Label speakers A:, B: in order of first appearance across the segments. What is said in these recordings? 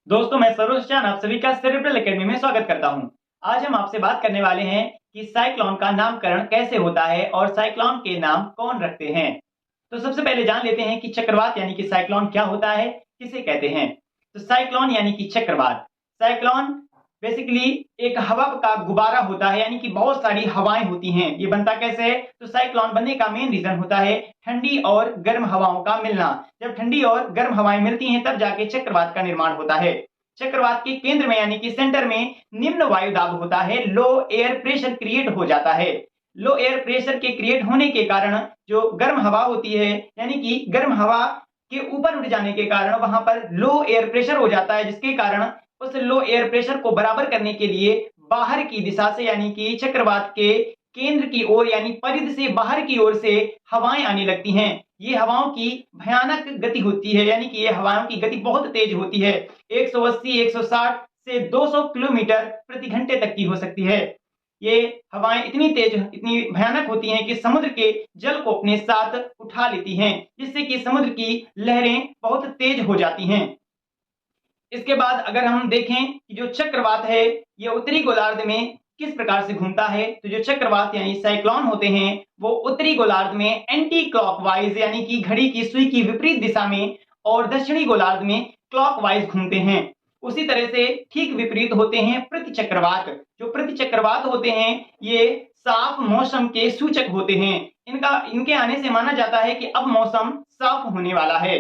A: दोस्तों, मैं सरोज चान आप सभी का सेरेब्रल एकेडमी में स्वागत करता हूं। आज हम आपसे बात करने वाले हैं कि साइक्लोन का नामकरण कैसे होता है और साइक्लोन के नाम कौन रखते हैं। तो सबसे पहले जान लेते हैं कि चक्रवात यानी कि साइक्लोन क्या होता है, किसे कहते हैं। तो साइक्लोन यानी कि चक्रवात, साइक्लोन बेसिकली एक हवा का गुब्बारा होता है, यानी कि बहुत सारी हवाएं होती हैं। ये बनता कैसे है? तो साइक्लोन बनने का मेन रीजन होता है ठंडी और गर्म हवाओं का मिलना। जब ठंडी और गर्म हवाएं मिलती हैं तब जाके चक्रवात का निर्माण होता है। चक्रवात के केंद्र में यानी कि सेंटर में निम्न वायु दाब होता है, लो एयर प्रेशर क्रिएट हो जाता है। लो एयर प्रेशर के क्रिएट होने के कारण जो गर्म हवा होती है, यानी कि गर्म हवा के ऊपर उठ जाने के कारण वहां पर लो एयर प्रेशर हो जाता है, जिसके कारण उस लो एयर प्रेशर को बराबर करने के लिए बाहर की दिशा से यानी कि चक्रवात के केंद्र की ओर यानी परिध से बाहर की ओर से हवाएं आने लगती हैं। ये हवाओं की भयानक गति होती है, यानी कि ये हवाओं की गति बहुत तेज होती है। 180, 160 से 200 किलोमीटर प्रति घंटे तक की हो सकती है। ये हवाएं इतनी तेज, इतनी भयानक होती हैं कि समुद्र के जल को अपने साथ उठा लेती हैं, जिससे कि समुद्र की लहरें बहुत तेज हो जाती हैं। इसके बाद अगर हम देखें कि जो चक्रवात है ये उत्तरी गोलार्ध में किस प्रकार से घूमता है, तो जो चक्रवात यानी साइक्लोन होते हैं वो उत्तरी गोलार्ध में एंटी क्लॉकवाइज यानी कि घड़ी की सुई की विपरीत दिशा में और दक्षिणी गोलार्ध में क्लॉकवाइज घूमते हैं। उसी तरह से ठीक विपरीत होते हैं प्रति चक्रवात। जो प्रति चक्रवात होते हैं ये साफ मौसम के सूचक होते हैं। इनके आने से माना जाता है कि अब मौसम साफ होने वाला है।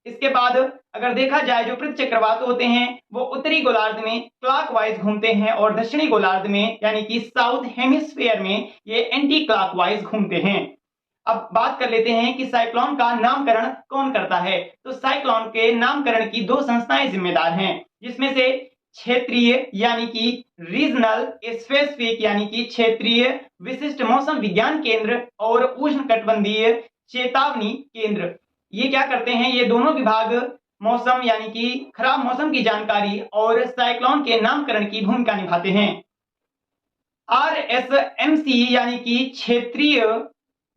A: इसके बाद अगर देखा जाए जो पृथ्वी चक्रवात होते हैं वो उत्तरी गोलार्ध में क्लॉकवाइज घूमते हैं और दक्षिणी गोलार्ध में यानी कि साउथ हेमिस्फीयर में ये एंटी क्लॉकवाइज घूमते हैं। अब बात कर लेते हैं कि साइक्लोन का नामकरण कौन करता है। तो साइक्लोन के नामकरण की दो संस्थाएं जिम्मेदार हैं, जिसमें से क्षेत्रीय यानी कि रीजनल स्पेसिफिक यानी कि क्षेत्रीय विशिष्ट मौसम विज्ञान केंद्र और उष्णकटिबंधीय चेतावनी केंद्र। ये क्या करते हैं? ये दोनों विभाग मौसम यानी कि खराब मौसम की जानकारी और साइक्लोन के नामकरण की भूमिका निभाते हैं। RSMC यानी कि क्षेत्रीय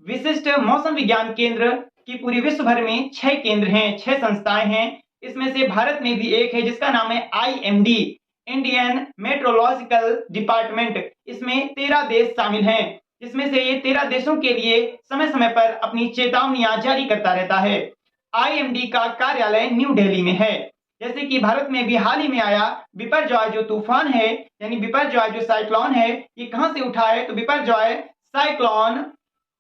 A: विशिष्ट मौसम विज्ञान केंद्र की पूरी विश्व भर में 6 केंद्र हैं, 6 संस्थाएं हैं। इसमें से भारत में भी एक है जिसका नाम है IMD, इंडियन मेट्रोलॉजिकल डिपार्टमेंट। इसमें 13 देश शामिल हैं, जिसमें से ये 13 देशों के लिए समय समय पर अपनी चेतावनियां जारी करता रहता है। IMD का कार्यालय न्यू दिल्ली में है। जैसे कि भारत में भी हाल ही में आया बिपरजॉय जो तूफान है, यानी बिपरजॉय जो साइक्लोन है, ये कहां से उठा है? तो Biparjoy cyclone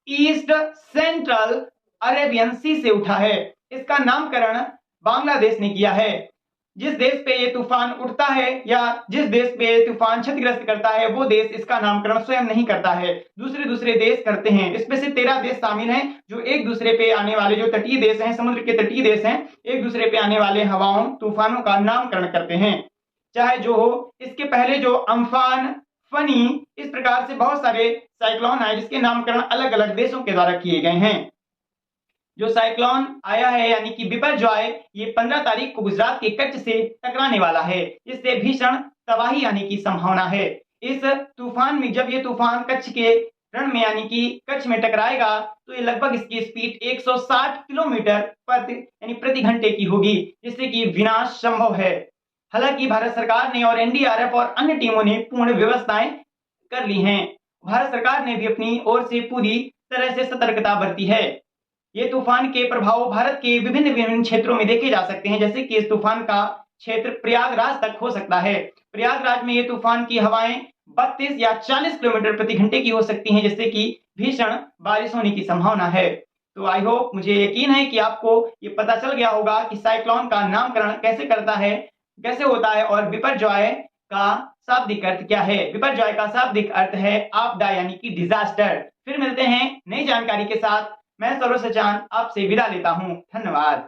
A: east central Arabian Sea से उठा है। इसका नामकरण बांग्लादेश ने किया है। जिस देश पे ये तूफान उठता है या जिस देश पे ये तूफान क्षतिग्रस्त करता है वो देश इसका नामकरण स्वयं नहीं करता है, दूसरे दूसरे देश करते हैं। इसमें से 13 देश शामिल हैं जो एक दूसरे पे आने वाले जो तटीय देश हैं, समुद्र के तटीय देश हैं, एक दूसरे पे आने वाले हवाओं तूफानों का नामकरण करते हैं। चाहे जो हो, इसके पहले जो अम्फान, फनी, इस प्रकार से बहुत सारे साइक्लोन आए जिसके नामकरण अलग अलग देशों के द्वारा किए गए हैं। जो साइक्लोन आया है यानी कि बिपरजॉय, ये 15 तारीख को गुजरात के कच्छ से टकराने वाला है। इससे भीषण तबाही आने की संभावना है। इस तूफान में जब ये तूफान कच्छ के रण में यानी कि कच्छ में टकराएगा तो ये लगभग इसकी स्पीड 160 किलोमीटर प्रति घंटे की होगी, जिससे कि विनाश संभव है। हालांकि भारत सरकार ने और NDRF और अन्य टीमों ने पूर्ण व्यवस्थाएं कर ली हैं। भारत सरकार ने भी अपनी ओर से पूरी तरह से सतर्कता बरती है। ये तूफान के प्रभाव भारत के विभिन्न विभिन्न क्षेत्रों में देखे जा सकते हैं, जैसे कि इस तूफान का क्षेत्र प्रयागराज तक हो सकता है। प्रयागराज में ये तूफान की हवाएं 32 या 40 किलोमीटर प्रति घंटे की हो सकती हैं, जिससे कि भीषण बारिश होने की संभावना है। तो आई होप, मुझे यकीन है कि आपको ये पता चल गया होगा कि साइक्लोन का नामकरण कैसे करता है, कैसे होता है और बिपरजॉय का शाब्दिक अर्थ क्या है। बिपरजॉय का शाब्दिक अर्थ है आपदा यानी कि डिजास्टर। फिर मिलते हैं नई जानकारी के साथ। मैं सरोज चान आपसे विदा लेता हूं। धन्यवाद।